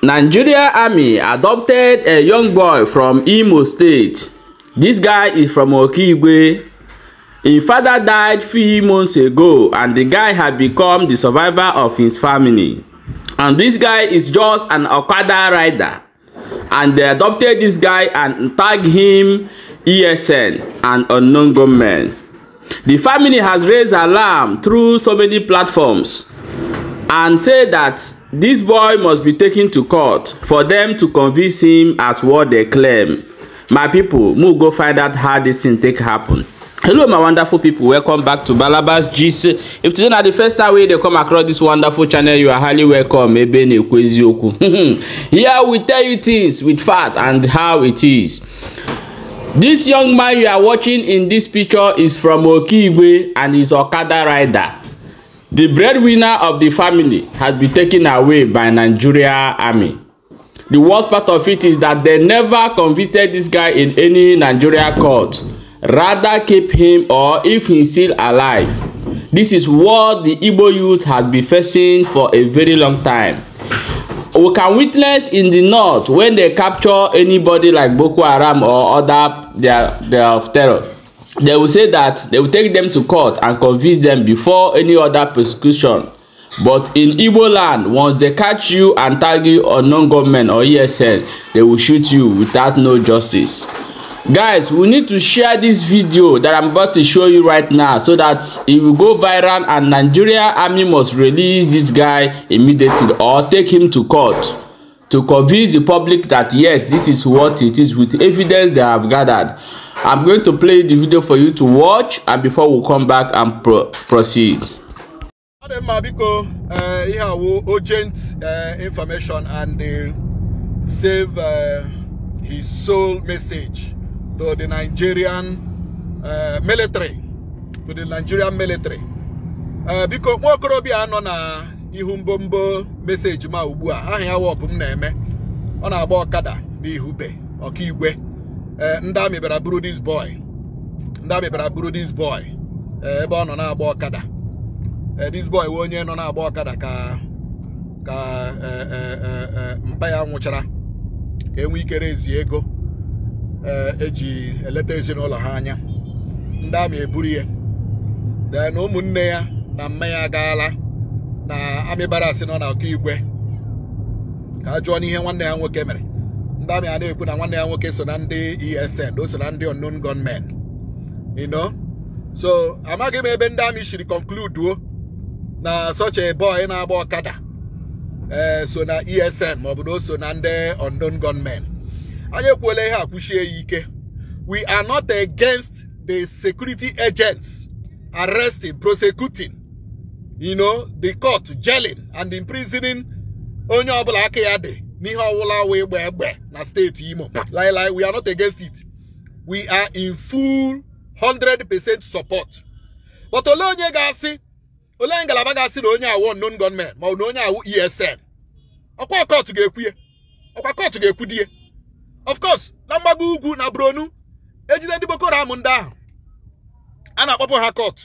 Nigeria Army adopted a young boy from Imo State. This guy is from Okigwe. His father died 3 months ago and the guy had become the survivor of his family. And this guy is just an Okada rider. And they adopted this guy and tagged him ESM and unknown gunmen. The family has raised alarm through so many platforms and said that this boy must be taken to court for them to convince him as what they claim. My people, we'll go find out how this thing take happen. Hello my wonderful people, welcome back to Balabas Gist. If today is the first time we come across this wonderful channel, you are highly welcome. Here we tell you things with fact and how it is. This young man you are watching in this picture is from Okigwe and is Okada rider. The breadwinner of the family has been taken away by Nigeria Army. The worst part of it is that they never convicted this guy in any Nigeria court. Rather keep him, or if he's still alive. This is what the Igbo youth has been facing for a very long time. We can witness in the north when they capture anybody like Boko Haram or other they are of terror. They will say that they will take them to court and convince them before any other persecution. But in Igbo land, once they catch you and tag you unknown government or ESM, they will shoot you without no justice. Guys, we need to share this video that I'm about to show you right now so that it will go viral and Nigeria Army must release this guy immediately or take him to court to convince the public that yes, this is what it is with evidence they have gathered. I'm going to play the video for you to watch and before we come back and proceed. Urgent information and save his soul message to the Nigerian military. To the Nigerian military. Because Okorobi ano na Ihube message ma ubua. Ahia wa Obumneme. Ona aba Okada bi Ihube. Okigwe. Ndami bera buru this boy. Ndami bera buru this boy. Ebe ono na aba Okada. This boy wonye no na aba Okada ka mpa ya nwụchara. Ka enwe ike rezi ego. Eji eleta ezinụlọ ha anya. Ndami eburu ihe. Then ụmụnne ya na mma ya agaala na amịbara asị nọ na Okigwe. Ka ajụọ n'ihe nwanne ya nwoke mere. Ndami a na-ekwu na nwanne ya nwoke so na ndị ESM, o so na ndị unknown gunmen. You know? So, amaghị m ebe Ndami shiri conclude na such a boy na agba Okada. So na ESM ma ọ bụ na o so na ndị unknown gunmen. Anyị ekwuola ihe akwụchie ike. We are not against the security agents arresting, prosecuting, you know, the court, jailing and imprisoning onye ọbụla aka ya dị n'ihe ọwụla wee gbe na state Imo. Like, we are not against it. We are in full 100% support. But ole onye ga-asị, ole ngalaba ga-asị na onye awụ unknown gunmen ma na onye awụ ESM. Ọkwa court ga-ekwu ya. Ọkwa court ga-ekwu die. Of course, na mgbago ugwu na Bronu, ejide ndị Boko Haram ndị ahụ. A na-akpọpụ ha court.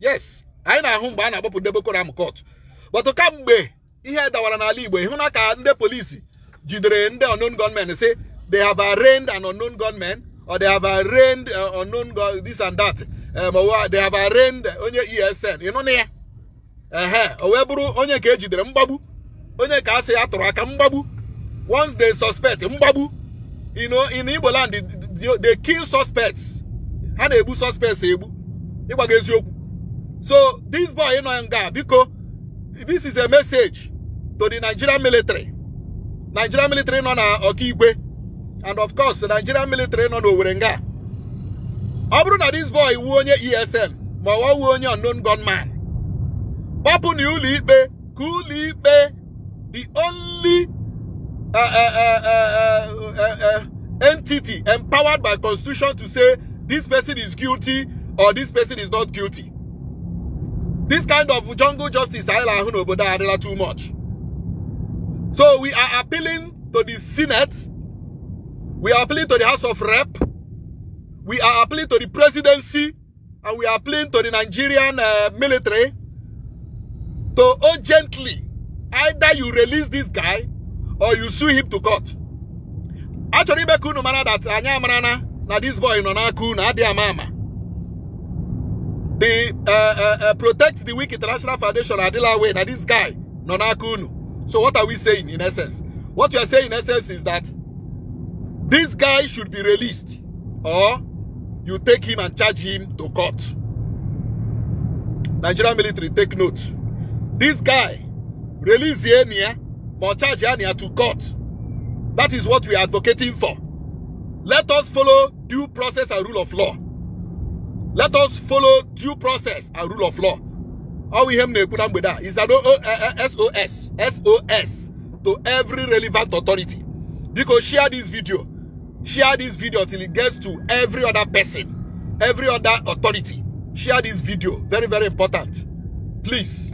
Yes, anyị na-ahụ mgbe a na-akpọpụ ndị Boko Haram court. But kamgbe ihe dawara n'ala Igbo, ịhụ na ka ndị polisi jidere ndị unknown gunmen say they have arraigned an unknown gunman or they have arraigned unknown this and that. They have arraigned onye ESN. You know na ya? O wee bụrụ onye ka ejidere mgbagbu. Onye ka asị atụrụ aka mgbagbu. Once they suspect mgbagbu, you know, in Igbo land, they kill suspects. Ha na-ebu suspects ebu. Ịgbaga eziokwu. So, this boy, you know, because this is a message to the Nigerian military. Nigerian military no na Okigwe. And of course, the Nigerian military no Owerenga. Abru na this boy wu onye ESM, ma wa wu onye unknown gunman. Papu ni ụlọikpe, ka ụlọikpe, the only entity empowered by constitution to say this person is guilty or this person is not guilty. This kind of jungle justice is too much. So we are appealing to the Senate, we are appealing to the House of Rep, we are appealing to the presidency, and we are appealing to the Nigerian military to urgently either you release this guy or you sue him to court. Actually, Bekunu mana that anya marana na this boy no na ku na dia mama. The Protect the Weak International Foundation Adila way na this guy no na kunu. So what are we saying in essence? What we are saying in essence is that this guy should be released, or you take him and charge him to court. Nigerian military, take note. This guy, release Yenia, or charge Yenia to court. That is what we are advocating for. Let us follow due process and rule of law. Let us follow due process and rule of law. All we have is an SOS to every relevant authority. Because share this video till it gets to every other person, every other authority. Share this video. Very, very important. Please.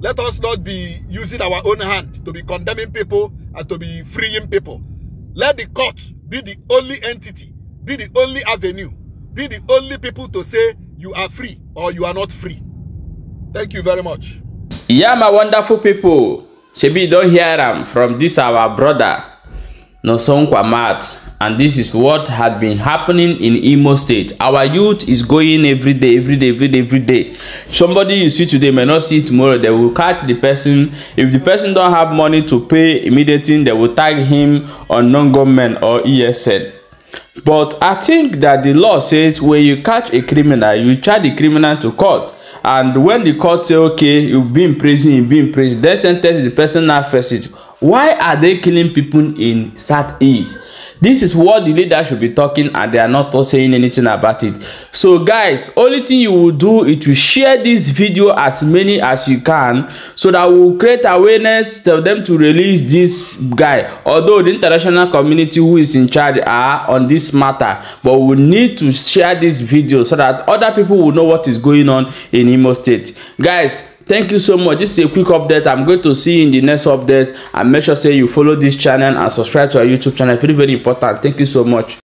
Let us not be using our own hand to be condemning people and to be freeing people. Let the court be the only entity, be the only avenue, be the only people to say you are free or you are not free. Thank you very much. Yeah, my wonderful people. Shebi don't hear them from this our brother Nosonkwa Matt, and this is what had been happening in Imo State. Our youth is going every day. Somebody you see today may not see tomorrow. They will catch the person. If the person don't have money to pay immediately, they will tag him on non-government or ESM. But I think that the law says when you catch a criminal, you charge the criminal to court. And when the court say, okay, you've been prison, they sentence the person now face it. Why are they killing people in Southeast? This is what the leader should be talking, and they are not saying anything about it. So guys, only thing you will do is to share this video as many as you can, so that will create awareness, tell them to release this guy. Although the international community who is in charge are on this matter, but we need to share this video so that other people will know what is going on in Imo State. Guys, thank you so much. This is a quick update. I'm going to see you in the next update, and make sure say you follow this channel and subscribe to our YouTube channel. Very, very important. Thank you so much.